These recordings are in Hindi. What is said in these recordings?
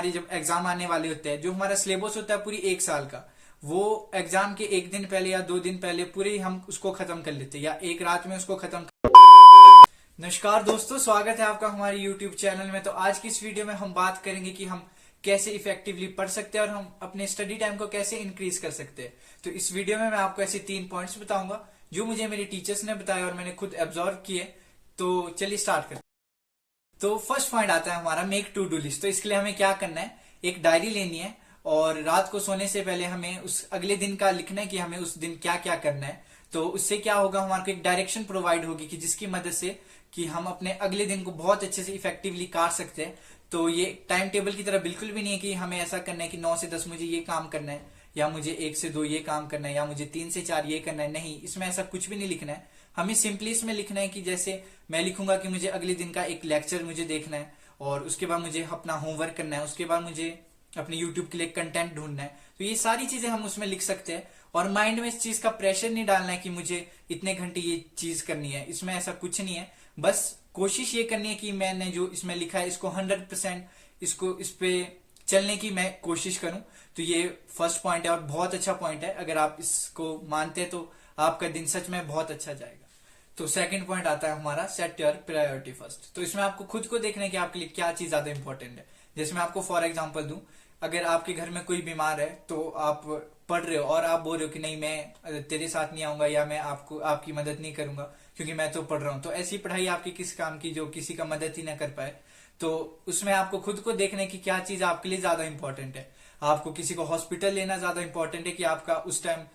हमारे जब एग्जाम आने वाले होते हैं, जो हमारा सिलेबस होता है पूरी एक साल का, वो एग्जाम के एक दिन पहले या 2 दिन पहले पूरे हम उसको खत्म कर लेते हैं या एक रात में उसको खत्म। नमस्कार दोस्तों, स्वागत है आपका हमारे YouTube चैनल में। तो आज की इस वीडियो में हम बात करेंगे कि हम कैसे इफेक्टिवली पढ़ सकते हैं और हम अपने स्टडी टाइम को कैसे इंक्रीज कर सकते हैं। तो इस वीडियो में मैं आपको ऐसे 3 पॉइंट्स बताऊंगा जो मुझे मेरे टीचर्स ने बताया और मैंने खुद एब्जॉर्व किए। तो चलिए स्टार्ट करते हैं। तो फर्स्ट पॉइंट आता है हमारा मेक टू डू लिस्ट। तो इसके लिए हमें क्या करना है, एक डायरी लेनी है और रात को सोने से पहले हमें उस अगले दिन का लिखना है कि हमें उस दिन क्या क्या करना है। तो उससे क्या होगा, हमारे को एक डायरेक्शन प्रोवाइड होगी कि जिसकी मदद से कि हम अपने अगले दिन को बहुत अच्छे से इफेक्टिवली काट सकते हैं। तो ये टाइम टेबल की तरह बिल्कुल भी नहीं है कि हमें ऐसा करना है कि 9 से 10 मुझे ये काम करना है या मुझे 1 से 2 ये काम करना है या मुझे 3 से 4 ये करना है। नहीं, इसमें ऐसा कुछ भी नहीं लिखना है। हमें सिंपली इसमें लिखना है कि जैसे मैं लिखूंगा कि मुझे अगले दिन का एक लेक्चर मुझे देखना है और उसके बाद मुझे अपना होमवर्क करना है, उसके बाद मुझे अपने यूट्यूब के लिए कंटेंट ढूंढना है। तो ये सारी चीजें हम उसमें लिख सकते हैं और माइंड में इस चीज का प्रेशर नहीं डालना है कि मुझे इतने घंटे ये चीज करनी है। इसमें ऐसा कुछ नहीं है, बस कोशिश ये करनी है कि मैंने जो इसमें लिखा है इसको 100% इस पे चलने की मैं कोशिश करूं। तो ये फर्स्ट पॉइंट है और बहुत अच्छा पॉइंट है। अगर आप इसको मानते हैं तो आपका दिन सच में बहुत अच्छा जाएगा। तो सेकंड पॉइंट आता है हमारा सेट योर प्रायोरिटी फर्स्ट। तो इसमें आपको खुद को देखना है कि आपके लिए क्या चीज ज्यादा इंपॉर्टेंट है। जैसे मैं आपको फॉर एग्जांपल दूं, अगर आपके घर में कोई बीमार है तो आप पढ़ रहे हो और आप बोल रहे हो कि नहीं मैं तेरे साथ नहीं आऊंगा या मैं आपकी मदद नहीं करूंगा क्योंकि मैं तो पढ़ रहा हूं। तो ऐसी पढ़ाई आपकी किस काम की जो किसी का मदद ही ना कर पाए। तो उसमें आपको खुद को देखना है कि क्या चीज आपके लिए ज्यादा इंपॉर्टेंट है। आपको किसी को हॉस्पिटल लेना ज्यादा इंपॉर्टेंट है कि आपका उस टाइम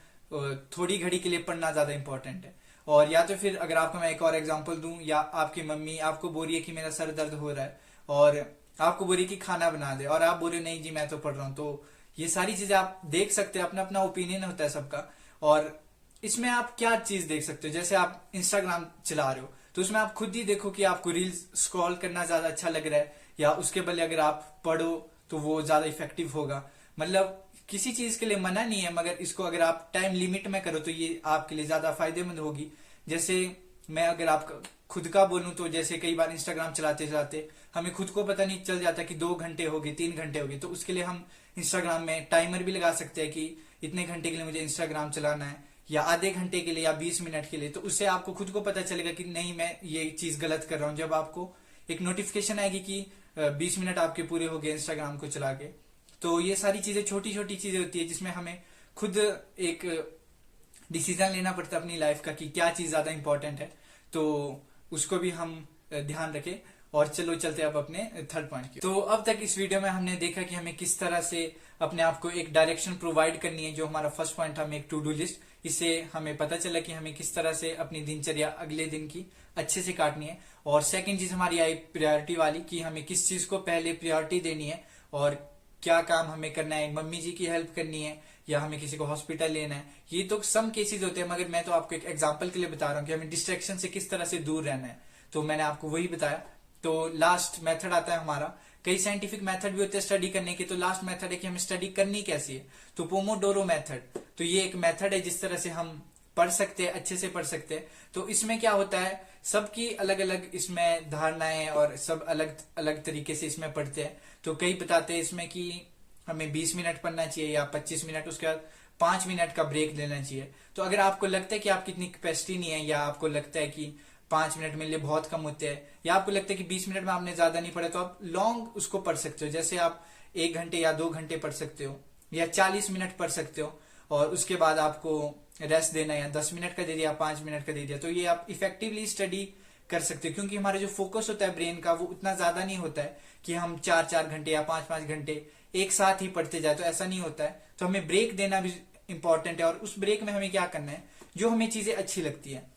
थोड़ी घड़ी के लिए पढ़ना ज्यादा इंपॉर्टेंट है। और या तो फिर अगर आपको मैं एक और एग्जांपल दूं, या आपकी मम्मी आपको बोल रही है कि मेरा सर दर्द हो रहा है और आपको बोल रही है कि खाना बना दे और आप बोल रहे नहीं जी मैं तो पढ़ रहा हूं। तो ये सारी चीजें आप देख सकते हैं, अपना अपना ओपिनियन होता है सबका। और इसमें आप क्या चीज देख सकते हो, जैसे आप इंस्टाग्राम चला रहे हो तो उसमें आप खुद ही देखो कि आपको रील्स स्क्रॉल करना ज्यादा अच्छा लग रहा है या उसके बदले अगर आप पढ़ो तो वो ज्यादा इफेक्टिव होगा। मतलब किसी चीज के लिए मना नहीं है, मगर इसको अगर आप टाइम लिमिट में करो तो ये आपके लिए ज्यादा फायदेमंद होगी। जैसे मैं अगर आप खुद का बोलूं तो जैसे कई बार इंस्टाग्राम चलाते चलाते हमें खुद को पता नहीं चल जाता कि 2 घंटे हो गए, 3 घंटे हो गए। तो उसके लिए हम इंस्टाग्राम में टाइमर भी लगा सकते हैं कि इतने घंटे के लिए मुझे इंस्टाग्राम चलाना है या आधे घंटे के लिए या 20 मिनट के लिए। तो उससे आपको खुद को पता चलेगा कि नहीं मैं ये चीज गलत कर रहा हूं। जब आपको एक नोटिफिकेशन आएगी कि 20 मिनट आपके पूरे हो गए इंस्टाग्राम को चला के। तो ये सारी चीजें छोटी छोटी चीजें होती है जिसमें हमें खुद एक डिसीजन लेना पड़ता है अपनी लाइफ का कि क्या चीज ज्यादा इंपॉर्टेंट है। तो उसको भी हम ध्यान रखें। और चलो चलते अब अपने थर्ड पॉइंट की। तो अब तक इस वीडियो में हमने देखा कि हमें किस तरह से अपने आप को एक डायरेक्शन प्रोवाइड करनी है। जो हमारा फर्स्ट पॉइंट था एक टू डू लिस्ट, इससे हमें पता चला कि हमें किस तरह से अपनी दिनचर्या अगले दिन की अच्छे से काटनी है। और सेकंड चीज हमारी आई प्रायोरिटी वाली कि हमें किस चीज को पहले प्रायोरिटी देनी है और क्या काम हमें करना है। मम्मी जी की हेल्प करनी है या हमें किसी को हॉस्पिटल लेना है। ये तो सम केसेस होते हैं, मगर मैं तो आपको एक एग्जांपल के लिए बता रहा हूँ कि हमें डिस्ट्रैक्शन से किस तरह से दूर रहना है। तो मैंने आपको वही बताया। तो लास्ट मेथड आता है हमारा, कई साइंटिफिक मेथड भी होते हैं स्टडी करने के। तो लास्ट मेथड है कि हमें स्टडी करनी कैसी है। तो पोमोडोरो मेथड, तो ये एक मेथड है जिस तरह से हम पढ़ सकते हैं, अच्छे से पढ़ सकते हैं। तो इसमें क्या होता है, सबकी अलग अलग इसमें धारणाएं और सब अलग अलग तरीके से इसमें पढ़ते हैं। तो कई बताते हैं इसमें कि हमें 20 मिनट पढ़ना चाहिए या 25 मिनट, उसके बाद 5 मिनट का ब्रेक लेना चाहिए। तो अगर आपको लगता है कि आपकी इतनी कैपेसिटी नहीं है या आपको लगता है कि 5 मिनट मेरे लिए बहुत कम होते हैं या आपको लगता है कि 20 मिनट में आपने ज्यादा नहीं पढ़ा, तो आप लॉन्ग उसको पढ़ सकते हो। जैसे आप 1 घंटे या 2 घंटे पढ़ सकते हो या 40 मिनट पढ़ सकते हो और उसके बाद आपको रेस्ट देना या 10 मिनट का दे दिया, 5 मिनट का दे दिया। तो ये आप इफेक्टिवली स्टडी कर सकते हो क्योंकि हमारा जो फोकस होता है ब्रेन का वो उतना ज्यादा नहीं होता है कि हम 4-4 घंटे या 5-5 घंटे एक साथ ही पढ़ते जाए। तो ऐसा नहीं होता है। तो हमें ब्रेक देना भी इंपॉर्टेंट है और उस ब्रेक में हमें क्या करना है, जो हमें चीजें अच्छी लगती है।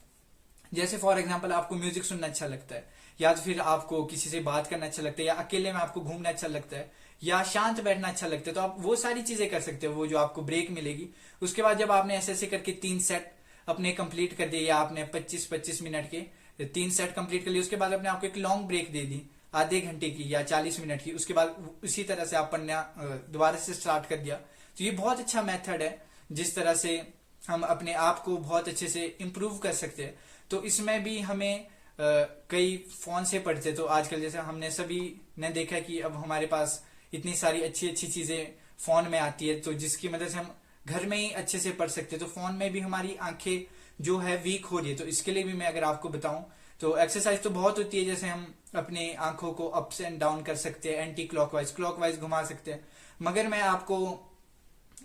जैसे फॉर एग्जाम्पल आपको म्यूजिक सुनना अच्छा लगता है या तो फिर आपको किसी से बात करना अच्छा लगता है या अकेले में आपको घूमना अच्छा लगता है या शांत बैठना अच्छा लगता है। तो आप वो सारी चीजें कर सकते हो, वो जो आपको ब्रेक मिलेगी। उसके बाद जब आपने ऐसे ऐसे करके 3 सेट अपने कंप्लीट कर दिए या आपने 25-25 मिनट के 3 सेट कंप्लीट कर लिए, उसके बाद अपने आपको एक लॉन्ग ब्रेक दे दी आधे घंटे की या 40 मिनट की। उसके बाद उसी तरह से आप पढ़ना दोबारा से स्टार्ट कर दिया। तो ये बहुत अच्छा मेथड है जिस तरह से हम अपने आप को बहुत अच्छे से इम्प्रूव कर सकते हैं। तो इसमें भी हमें कई फोन से पढ़ते, तो आजकल जैसे हमने सभी ने देखा कि अब हमारे पास इतनी सारी अच्छी अच्छी चीजें फोन में आती है, तो जिसकी मदद से हम घर में ही अच्छे से पढ़ सकते हैं। तो फोन में भी हमारी आंखें जो है वीक हो रही है, तो इसके लिए भी मैं अगर आपको बताऊं तो एक्सरसाइज तो बहुत होती है। जैसे हम अपने आंखों को अप्स एंड डाउन कर सकते हैं, एंटी क्लॉकवाइज घुमा सकते हैं। मगर मैं आपको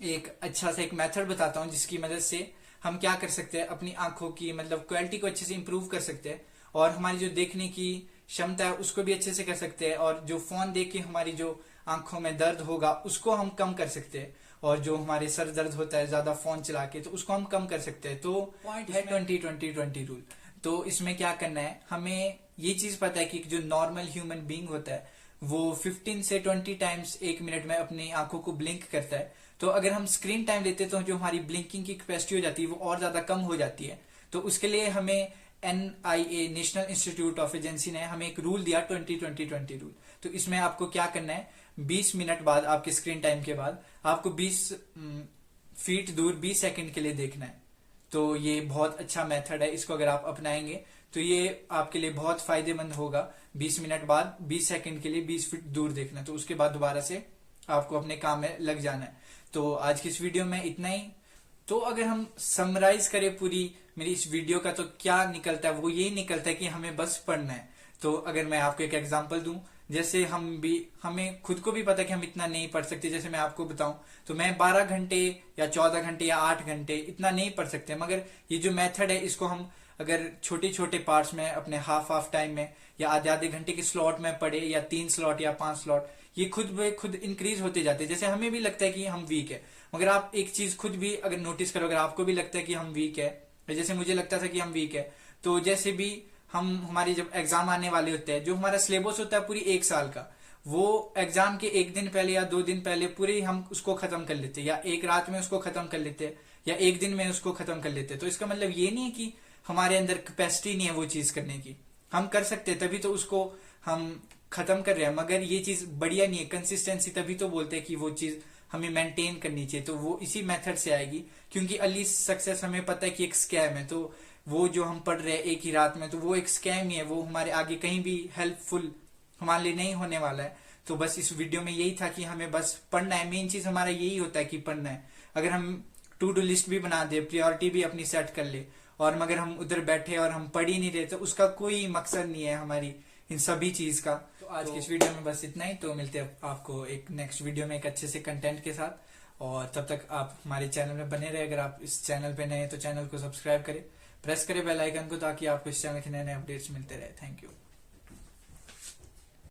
एक अच्छा सा एक मेथड बताता हूं जिसकी मदद से हम क्या कर सकते हैं, अपनी आंखों की मतलब क्वालिटी को अच्छे से इंप्रूव कर सकते हैं, और हमारी जो देखने की क्षमता है उसको भी अच्छे से कर सकते हैं, और जो फोन देख के हमारी जो आंखों में दर्द होगा उसको हम कम कर सकते हैं, और जो हमारे सर दर्द होता है ज्यादा फोन चला के तो उसको हम कम कर सकते हैं। तो पॉइंट है 20-20-20 रूल। तो इसमें क्या करना है, हमें ये चीज पता है कि जो नॉर्मल ह्यूमन बीइंग होता है वो 15 से 20 टाइम्स एक मिनट में अपनी आंखों को ब्लिंक करता है। तो अगर हम स्क्रीन टाइम लेते हैं तो जो हमारी ब्लिंकिंग की कैपेसिटी हो जाती है वो और ज्यादा कम हो जाती है। तो उसके लिए हमें NIA national institute of agency ने हमें एक रूल दिया 20-20-20 रूल। तो इसमें आपको क्या करना है, 20 मिनट बाद आपके स्क्रीन टाइम के बाद आपको 20 फीट दूर 20 सेकंड के लिए देखना है। तो ये बहुत अच्छा मेथड है, इसको अगर आप अपनाएंगे तो ये आपके लिए बहुत फायदेमंद होगा। 20 मिनट बाद 20 सेकंड के लिए 20 फीट दूर देखना, तो उसके बाद दोबारा से आपको अपने काम में लग जाना है। तो आज की इस वीडियो में इतना ही। तो अगर हम समराइज करें पूरी मेरी इस वीडियो का तो क्या निकलता है, वो यही निकलता है कि हमें बस पढ़ना है। तो अगर मैं आपको एक एग्जांपल दूं, जैसे हमें खुद को भी पता है कि हम इतना नहीं पढ़ सकते। जैसे मैं आपको बताऊं तो मैं 12 घंटे या 14 घंटे या 8 घंटे इतना नहीं पढ़ सकते, मगर ये जो मेथड है इसको हम अगर छोटे छोटे पार्ट्स में अपने हाफ टाइम में या आधे आधे घंटे के स्लॉट में पढ़े, या 3 स्लॉट या 5 स्लॉट, ये खुद ब खुद इंक्रीज होते जाते हैं। जैसे हमें भी लगता है कि हम वीक है, मगर आप एक चीज खुद भी अगर नोटिस करो, अगर आपको भी लगता है कि हम वीक है, जैसे मुझे लगता था कि हम वीक है, तो जैसे भी हमारी जब एग्जाम आने वाले होते हैं, जो हमारा सिलेबस होता है पूरी 1 साल का, वो एग्जाम के 1 दिन पहले या 2 दिन पहले पूरे हम उसको खत्म कर लेते हैं, या एक रात में उसको खत्म कर लेते हैं, या एक दिन में उसको खत्म कर लेते हैं। तो इसका मतलब ये नहीं है कि हमारे अंदर कैपेसिटी नहीं है वो चीज करने की, हम कर सकते हैं, तभी तो उसको हम खत्म कर रहे हैं। मगर ये चीज बढ़िया नहीं है, कंसिस्टेंसी तभी तो बोलते हैं कि वो चीज हमें मेंटेन करनी चाहिए। तो वो इसी मेथड से आएगी, क्योंकि अर्ली सक्सेस हमें पता है कि एक स्कैम है। तो वो जो हम पढ़ रहे हैं एक ही रात में, तो वो एक स्कैम ही है, वो हमारे आगे कहीं भी हेल्पफुल हमारे लिए नहीं होने वाला है। तो बस इस वीडियो में यही था कि हमें बस पढ़ना है, मेन चीज हमारा यही होता है कि पढ़ना है। अगर हम टू डू लिस्ट भी बना दे, प्रायोरिटी भी अपनी सेट कर ले, और मगर हम उधर बैठे और हम पढ़ ही नहीं रहे, तो उसका कोई मकसद नहीं है हमारी इन सभी चीज का। तो आज की इस वीडियो में बस इतना ही। तो मिलते हैं आपको एक नेक्स्ट वीडियो में एक अच्छे से कंटेंट के साथ, और तब तक आप हमारे चैनल में बने रहे। अगर आप इस चैनल पे नए हैं तो चैनल को सब्सक्राइब करें, प्रेस करें बेल आइकन को, ताकि आपको इस चैनल के नए नए अपडेट्स मिलते रहे। Thank you.